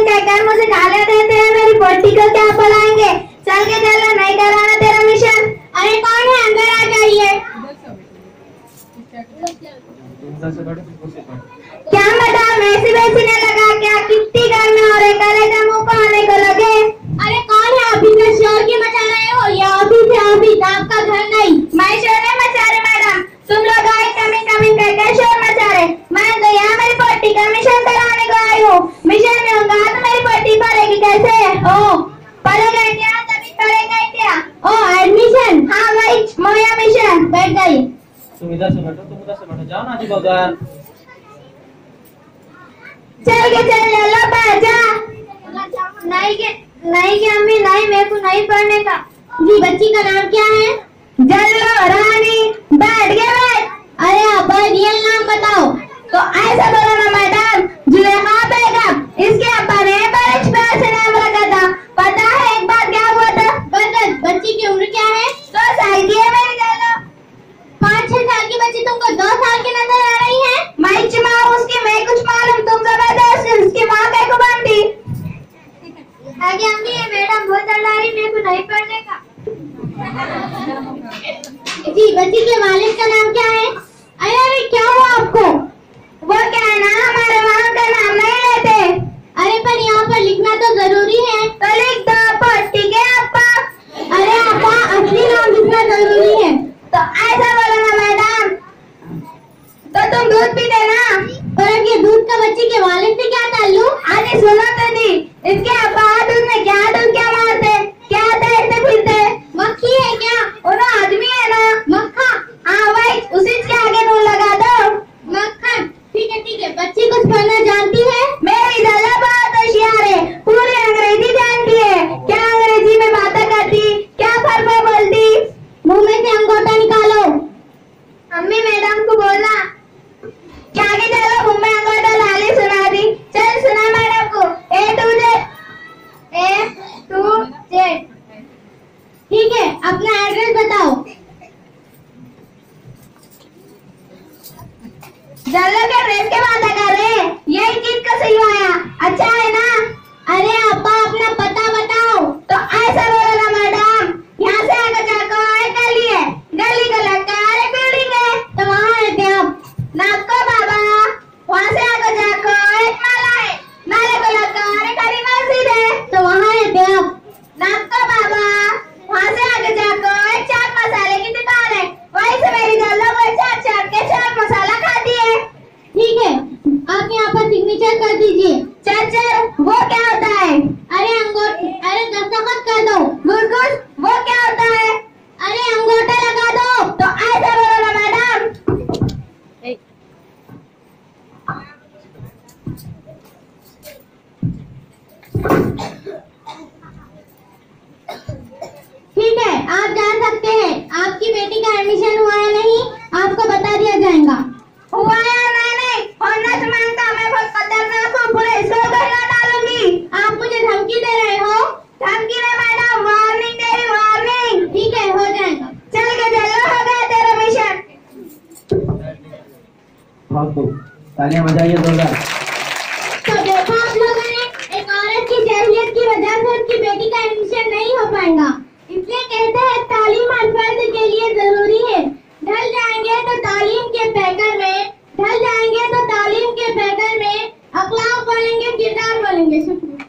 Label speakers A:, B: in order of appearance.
A: कहकर मुझे गालियां देते हैं। मेरी पोती को क्या बुलाएंगे? चल के चलो, नहीं कराना तेरा मिशन। अरे कौन है? अंदर आ जाइए। क्या मैडम ऐसी बेचने लगा क्या? कितनी गर्मी हो रही, कलेजा मुंह को आने को लगे। अरे कौन है? अभी से शोर क्यों मचा रहे हो? या अभी से आपका घर नहीं। मैं शोर नहीं मचा रही मैडम, तुम लोग आए कमिंग कहकर शोर मचा रहे। मैं तो यहाँ मेरी पोती का मिशन कराने को आई हूँ। मिशन में होगा तो मेरी पोती पढ़ेगी कैसे? ओ पढ़ेगा क्या? तभी पढ़ेगा क्या? ओ एडमिशन, हाँ वही मोया मिशन। बैठ गई।
B: तुम इधर से बैठो, जाओ ना जी बाजार।
A: चल के चल लो बाजा। नहीं के अम्मी नहीं, मेरे को नहीं पढ़ने का। जी बच्ची का नाम क्या है? जल्लो रानी। बैठ गए बैठ। अरे अब्बा रियल नाम बताओ। तो ऐसा बोलो ना मैडम, जुलेखा बेगम। इसके अब्बा ने बड़े प्यार से नाम रखा था। पता है एक बार क्या हुआ था? बच्ची की उम्र क्या है? 2 साल की है मेरी जल्लो। 5-6 साल की बच्ची तुमको 2 साल की नजर आ रही है? मैं माँ उसकी, मैं कुछ मालूम, तुम जबरदस्त उसकी माँ कह को बांधी। आगे अम्मी ये मैडम बहुत डरा रही, मेरे को नहीं पढ़ने का। जी बच्ची के वालिद का नाम क्या है? अरे क्या हुआ आपको? वो क्या है ना, हमारे वहाँ का नाम नहीं लेते। अरे पर यहाँ पर लिखना तो जरूरी है। तो लिख दो ठीक है आपा। अरे आपा असली नाम लिखना जरूरी है। तो ऐसा बोलो ना मैडम। तो तुम दूध पीते ना? पर ये दूध का बच्ची के वालिद से क्या ताल्लुक? आगे सुनो तो दी, इसके अब्बा दूध में क्या मारते, क्या तैरते फिरते? मक्खी है क्या? वो ना आदमी है ना, मक्खा। हाँ वही, उसी के आगे नून लगा दो, मक्खन। ठीक है, बच्ची कुछ पढ़ना जानती है? मेरी जल्ला बहुत होशियार है, पूरी अंग्रेजी जानती है। क्या अंग्रेजी में बातें करती, क्या फर्मा बोलती? मुंह में से अंगूठा निकालो। अम्मी मैडम को बोलना क्या के चलो, मुंह में अंगूठा लाले सुना दी। चल सुना मैडम को, A to Z। ठीक है, अपना एड्रेस बताओ। जल्लो के ड्रेस के बात कर रहे हैं, यही चीज का सही आया। अच्छा है ना? अरे अब्बा अपना पता बताओ। तो ऐसा बोलो ना मैडम, यहाँ से आगे जाकर एक गली है, गली का लक्का एक बिल्डिंग है, तो वहाँ रहते आप। नाको बाबा, वहाँ से आगे जाकर एक नाला है, नाले को लक्का एक हरी मस्जिद है, तो वहाँ रहते आप। नाको बाबा, वहाँ से आगे जाकर एक चाट मसाले की दुकान है, वहीं से मेरी जल्लो वो चाट के चाट मसाला खाती है। ठीक है, आप यहाँ पर सिग्नेचर कर दीजिए। चल वो क्या होता है? अरे दस्तखत कर दो। गुड वो क्या होता है? अरे अंगूठा लगा दो। तो ऐसा बोलो ना मैडम। ठीक है, आप जा सकते हैं। आपकी बेटी का एडमिशन हुआ है नहीं, आपको बता दिया जाएगा। हुआ है नहीं, होना तो मांगता, मैं बहुत खतरनाक हूँ, पूरे इसको गला डालूंगी। आप मुझे धमकी दे रहे हो? धमकी नहीं मैडम, वार्निंग दे रही, वार्निंग। ठीक है, हो जाएगा। चल के चलो, हो गया तेरा मिशन।
B: तालियां बजाइए जोरदार।
A: तो देखो आप लोगों ने, एक औरत की जहलियत की वजह से उसकी बेटी का एडमिशन नहीं हो पाएगा। इसलिए कहते हैं तालीम हर फर्द के लिए जरूरी है। ढल जाएंगे तो तालीम के पैकर में, अखलाक पढ़ेंगे, किरदार बोलेंगे। शुक्रिया।